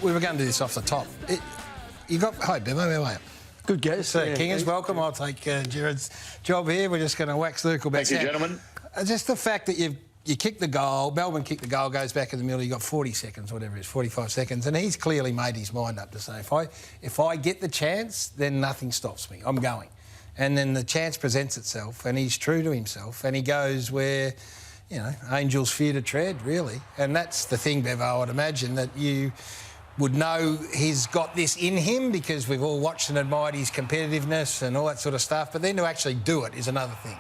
we were going to do this off the top. Hi, Bevo, how are you? Good guess. Kingers, welcome. I'll take Gerard's job here. We're just going to wax lyrical back. Thank you, gentlemen. Just the fact that you kicked the goal, Melbourne kicked the goal, goes back in the middle, you got 40 seconds, whatever it is, 45 seconds, and he's clearly made his mind up to say, if I get the chance, then nothing stops me. I'm going. And then the chance presents itself, and he's true to himself, and he goes where, you know, angels fear to tread, really. And that's the thing, Bevo, I'd imagine, that you would know he's got this in him because we've all watched and admired his competitiveness and all that sort of stuff, but then to actually do it is another thing.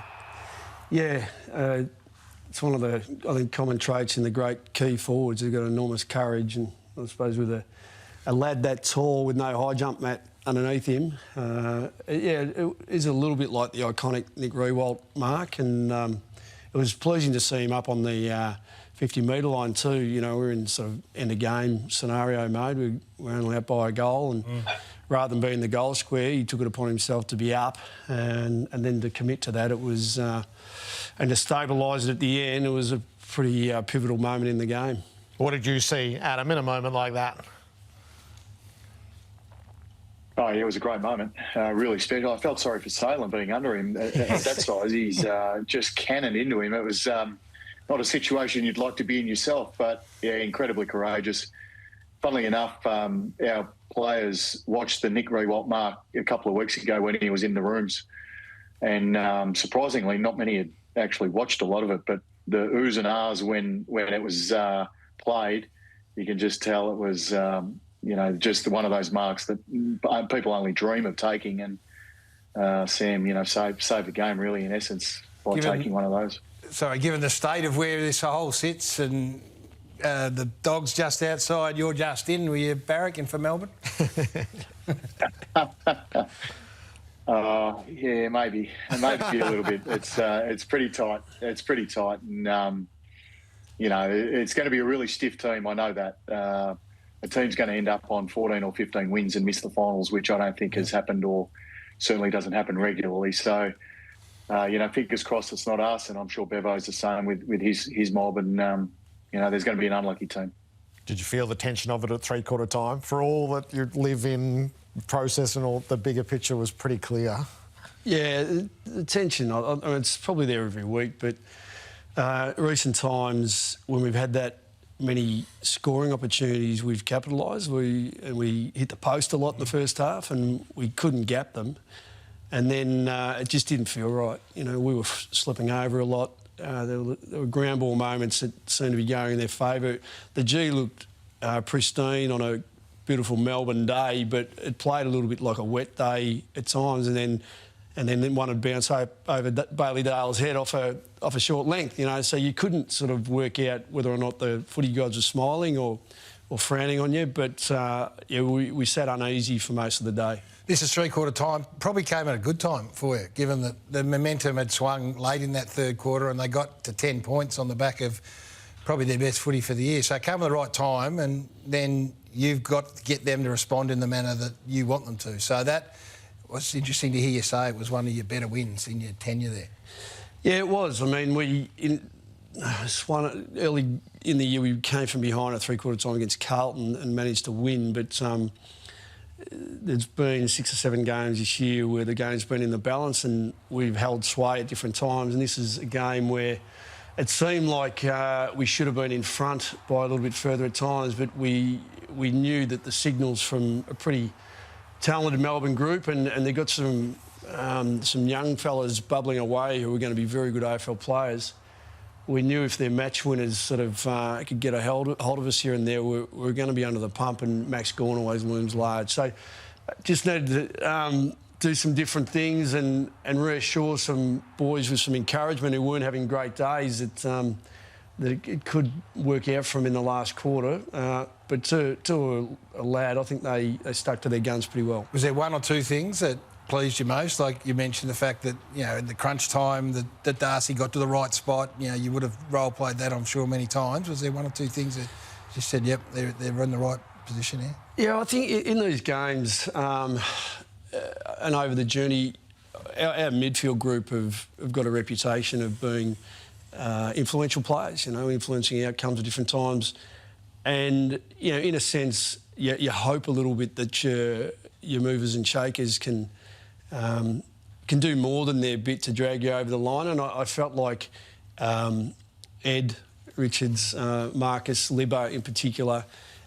Yeah, it's one of the, I think, common traits in the great key forwards. They've got enormous courage, and I suppose with a lad that tall with no high jump mat underneath him, it is a little bit like the iconic Nick Riewoldt mark, and it was pleasing to see him up on the 50-metre line too. You know, we're in sort of end-of-game scenario mode. We're only up by a goal, and rather than being the goal square, he took it upon himself to be up, and then to commit to that, it was, and to stabilise it at the end, it was a pretty pivotal moment in the game. What did you see, Adam, in a moment like that? Oh, yeah, it was a great moment. Really special. I felt sorry for Salem being under him at that size. He's just cannoned into him. It was not a situation you'd like to be in yourself, but, yeah, incredibly courageous. Funnily enough, our players watched the Nick Riewoldt mark a couple of weeks ago when he was in the rooms. And surprisingly, not many had actually watched a lot of it, but the oohs and ahs when it was played, you can just tell it was, you know, just one of those marks that people only dream of taking. And Sam, you know, saved the game, really, in essence, by taking one of those. Sorry, given the state of where this hole sits and the Dogs just outside, you're just in, were you barracking for Melbourne? Yeah, maybe a little bit. It's pretty tight. It's pretty tight, and you know, it's going to be a really stiff team. I know that a team's going to end up on 14 or 15 wins and miss the finals, which I don't think has happened, or certainly doesn't happen regularly. So, you know, fingers crossed it's not us, and I'm sure Bevo's the same with his mob, and you know, there's going to be an unlucky team. Did you feel the tension of it at three-quarter time? For all that you live in process and all, the bigger picture was pretty clear. Yeah, the tension, I mean, it's probably there every week, but recent times when we've had that many scoring opportunities, we've capitalised. We hit the post a lot in the first half, and we couldn't gap them. And then it just didn't feel right. You know, we were slipping over a lot. There were ground ball moments that seemed to be going in their favour. The G looked pristine on a beautiful Melbourne day, but it played a little bit like a wet day at times, and then one would bounce over Bailey Dale's head off a short length, you know, so you couldn't sort of work out whether or not the footy gods were smiling or frowning on you, but yeah, we sat uneasy for most of the day. This is three-quarter time. Probably came at a good time for you, given that the momentum had swung late in that third quarter and they got to 10 points on the back of probably their best footy for the year. So it came at the right time, and then you've got to get them to respond in the manner that you want them to. So that was interesting to hear you say it was one of your better wins in your tenure there. Yeah, it was. I mean, early in the year we came from behind at three-quarter time against Carlton and managed to win, but there's been 6 or 7 games this year where the game's been in the balance and we've held sway at different times, and this is a game where it seemed like we should have been in front by a little bit further at times, but we knew that the signals from a pretty talented Melbourne group, and they got some young fellas bubbling away who were going to be very good AFL players. We knew if their match winners sort of could get a hold of us here and there, we're going to be under the pump, and Max Gawn always looms large. So just needed to do some different things and reassure some boys with some encouragement who weren't having great days that it could work out for them in the last quarter. But to a lad, I think they stuck to their guns pretty well. Was there one or two things that pleased you most? Like you mentioned the fact that, you know, in the crunch time that Darcy got to the right spot. You know, you would have role-played that, I'm sure, many times. Was there one or two things that you said, yep, they're in the right position here? Yeah, I think in these games and over the journey, our midfield group have got a reputation of being influential players, you know, influencing outcomes at different times. And, you know, in a sense, you hope a little bit that your movers and shakers can do more than their bit to drag you over the line. And I felt like Ed, Richards, Marcus, Libbo in particular,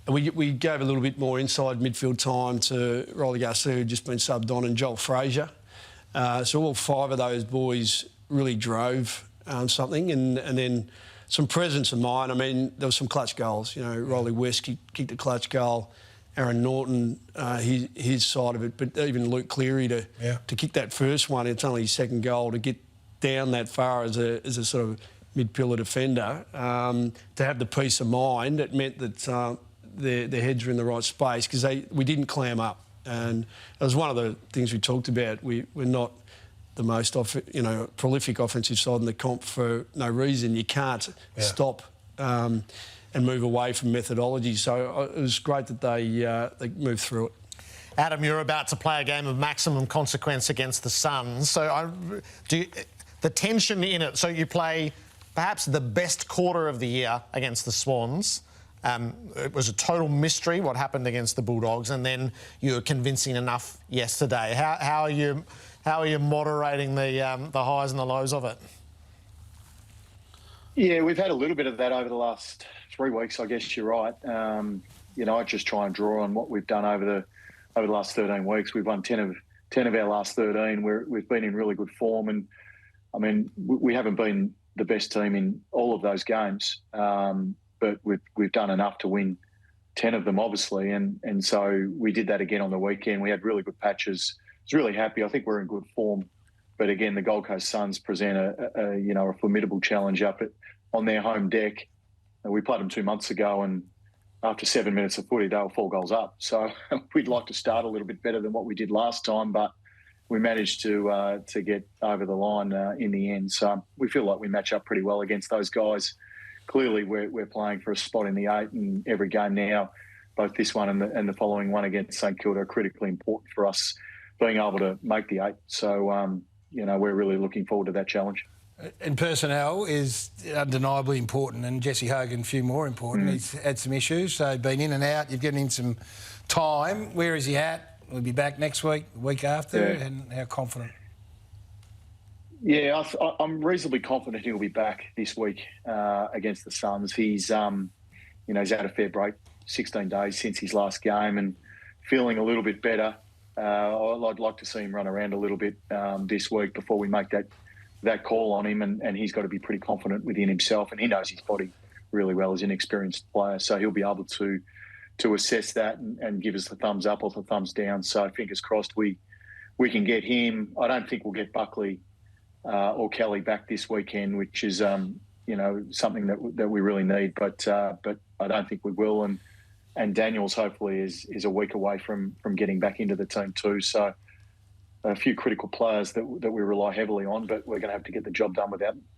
we gave a little bit more inside midfield time to Riley Garcia, who'd just been subbed on, and Joel Frazier. So all 5 of those boys really drove something, and then some presence of mind. I mean, there were some clutch goals. You know, Riley West kicked a clutch goal. Aaron Norton, his side of it, but even Luke Cleary to kick that first one. It's only his second goal to get down that far as a sort of mid-pillar defender. To have the peace of mind, it meant that their heads were in the right space because we didn't clam up, and it was one of the things we talked about. We're not the most prolific offensive side in the comp for no reason. You can't stop and move away from methodology. So it was great that they moved through it. Adam, you're about to play a game of maximum consequence against the Suns. So the tension in it. So you play perhaps the best quarter of the year against the Swans. It was a total mystery what happened against the Bulldogs, and then you were convincing enough yesterday. How are you moderating the highs and the lows of it? Yeah, we've had a little bit of that over the last 3 weeks. I guess you're right. I just try and draw on what we've done over the last 13 weeks. We've won 10 of our last 13. We've been in really good form, and I mean we haven't been the best team in all of those games. But we've done enough to win 10 of them, obviously, and so we did that again on the weekend. We had really good patches. I was really happy. I think we're in good form. But again, the Gold Coast Suns present a formidable challenge on their home deck. And we played them 2 months ago, and after 7 minutes of footy, they were 4 goals up. So we'd like to start a little bit better than what we did last time, but we managed to get over the line in the end. So we feel like we match up pretty well against those guys. Clearly, we're playing for a spot in the 8, and every game now, both this one and the following one against St Kilda, are critically important for us being able to make the 8. So, we're really looking forward to that challenge. And personnel is undeniably important, and Jesse Hogan a few more important. He's had some issues, so been in and out. You've given him some time. Where is he at? We'll be back next week, the week after, and how confident? Yeah, I'm reasonably confident he'll be back this week against the Suns. He's had a fair break, 16 days since his last game, and feeling a little bit better. I'd like to see him run around a little bit this week before we make that call on him, and he's got to be pretty confident within himself, and he knows his body really well as an experienced player, so he'll be able to assess that and give us the thumbs up or the thumbs down. So fingers crossed we can get him. I don't think we'll get Buckley or Kelly back this weekend, which is something that we really need, but I don't think we will. And Daniels hopefully is a week away from getting back into the team too. So a few critical players that we rely heavily on, but we're going to have to get the job done without them.